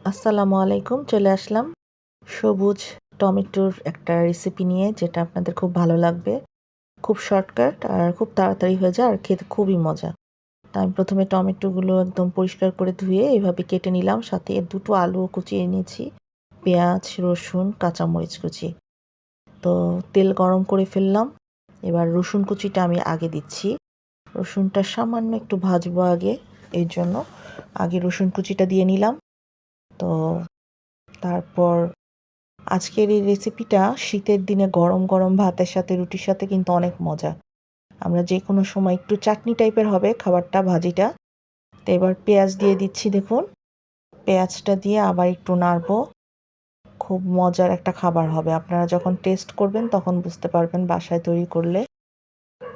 আসসালামু আলাইকুম। চলে আসলাম সবুজ টমেটোর একটা রেসিপি নিয়ে, যেটা আপনাদের খুব ভালো লাগবে। খুব শর্টকাট আর খুব তাড়াতাড়ি হয়ে যায় আর খেতে খুবই মজা। তো আমি প্রথমে টমেটোগুলো একদম পরিষ্কার করে ধুয়ে এভাবে কেটে নিলাম। সাথে 2টো আলুও কুচিয়ে নিয়েছি। পেঁয়াজ, রসুন, কাঁচামরিচ কুচি। তো তেল গরম করে ফেললাম। এবার রসুন কুচিটা আমি আগে দিচ্ছি। রসুনটা সামান্য একটু ভাজবো আগে, এর জন্য আগে রসুন কুচিটা দিয়ে নিলাম। তো তারপর আজকের এই রেসিপিটা শীতের দিনে গরম গরম ভাতের সাথে, রুটির সাথে কিন্তু অনেক মজা। আমরা যে কোনো সময় একটু চাটনি টাইপের হবে খাবারটা, ভাজিটা। তো এবার পেঁয়াজ দিয়ে দিচ্ছি, দেখুন। পেঁয়াজটা দিয়ে আবার একটু নাড়বো। খুব মজার একটা খাবার হবে, আপনারা যখন টেস্ট করবেন তখন বুঝতে পারবেন বাসায় তৈরি করলে।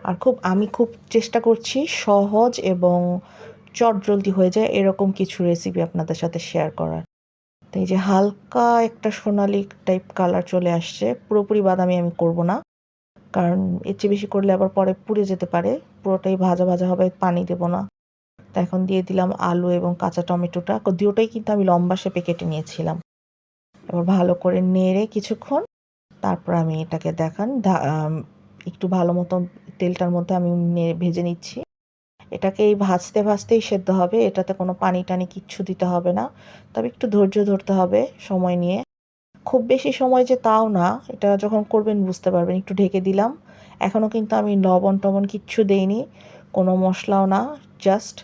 আর আমি খুব চেষ্টা করছি সহজ এবং চটজলদি হয়ে যায় এরকম কিছু রেসিপি আপনাদের সাথে শেয়ার করার। তো এই যে হালকা একটা সোনালি টাইপ কালার চলে আসছে, পুরোপুরি বাদামি আমি করব না, কারণ এর চেয়ে বেশি করলে আবার পরে পুড়ে যেতে পারে। পুরোটাই ভাজা ভাজা হবে, পানি দেব না। তো এখন দিয়ে দিলাম আলু এবং কাঁচা টমেটোটা, দুটোটাই কিন্তু আমি লম্বা শেপে কেটে নিয়েছিলাম। এবার ভালো করে নেড়ে কিছুক্ষণ, তারপর আমি এটাকে একটু ভালো মতো তেলটার মধ্যে আমি ভেজে নিচ্ছি। এটাকে এই ভাজতে ভাজতেই সেদ্ধ হবে, এটাতে কোনো পানি টানি কিচ্ছু দিতে হবে না। তবে একটু ধৈর্য ধরতে হবে সময় নিয়ে। খুব বেশি সময় যে তাও না, এটা যখন করবেন বুঝতে পারবেন। একটু ঢেকে দিলাম। এখনও কিন্তু আমি লবণ টবণ কিচ্ছু দেইনি, কোনো মশলাও না। জাস্ট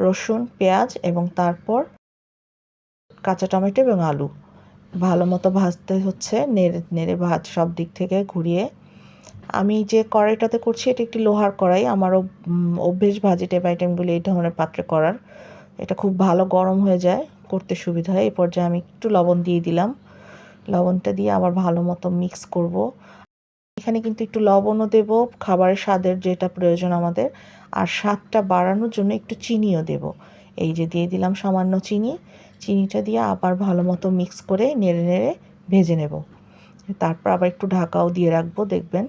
রসুন, পেঁয়াজ এবং তারপর কাঁচা টমেটো এবং আলু ভালো মতো ভাজতে হচ্ছে, নেড়ে নেড়ে সব দিক থেকে ঘুরিয়ে। আমি যে কড়াইটাতে করছি এটা একটি লোহার কড়াই। আমারও অভ্যেস ভাজি টাইপ আইটেমগুলি এই ধরনের পাত্রে করার। এটা খুব ভালো গরম হয়ে যায়, করতে সুবিধা হয়। এই পর্যায়ে আমি একটু লবণ দিয়ে দিলাম। লবণটা দিয়ে আবার ভালো মতো মিক্স করব। এখানে কিন্তু একটু লবণও দেব, খাবারের স্বাদের যেটা প্রয়োজন আমাদের। আর স্বাদটা বাড়ানোর জন্য একটু চিনিও দেব। এই যে দিয়ে দিলাম সামান্য চিনি। চিনিটা দিয়ে আবার ভালো মতো মিক্স করে নেড়ে নেড়ে ভেজে নেব। তারপর আবার একটু ঢাকাও দিয়ে রাখবো, দেখবেন।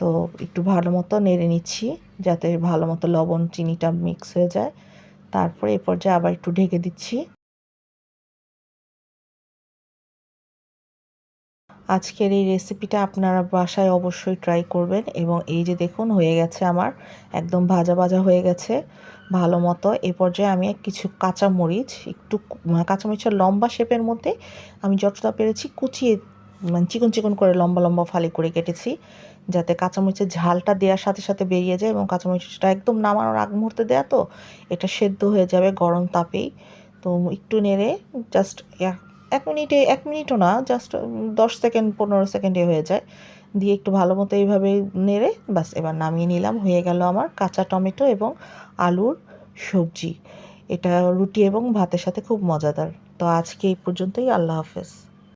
তো একটু ভালো মতো নেড়ে নিচ্ছি, যাতে ভালো মতো লবণ চিনিটা মিক্স হয়ে যায়। তারপরে এ পর্যায়ে আবার একটু ঢেকে দিচ্ছি। আজকের এই রেসিপিটা আপনারা বাসায় অবশ্যই ট্রাই করবেন। এবং এই যে দেখুন, হয়ে গেছে আমার, একদম ভাজা ভাজা হয়ে গেছে ভালো মতো। এ পর্যায়ে আমি কিছু কাঁচামরিচ, একটু কাঁচামরিচের লম্বা শেপের মধ্যে আমি যতটা পেরেছি কুচিয়ে, মানে চিকন চিকন করে লম্বা লম্বা ফালি করে কেটেছি, যাতে কাঁচামরিচের ঝালটা দেওয়ার সাথে সাথে বেরিয়ে যায়। এবং কাঁচামরিচটা একদম নামানোর আগ মুহূর্তে দেওয়া, তো এটা সেদ্ধ হয়ে যাবে গরম তাপেই। তো একটু নেড়ে জাস্ট 1 মিনিটও না, জাস্ট 10 সেকেন্ড 15 সেকেন্ডে হয়ে যায়। দিয়ে একটু ভালো মতো এইভাবে নেড়ে বাস এবার নামিয়ে নিলাম। হয়ে গেল আমার কাঁচা টমেটো এবং আলুর সবজি। এটা রুটি এবং ভাতের সাথে খুব মজাদার। তো আজকে এই পর্যন্তই। আল্লাহ হাফেজ।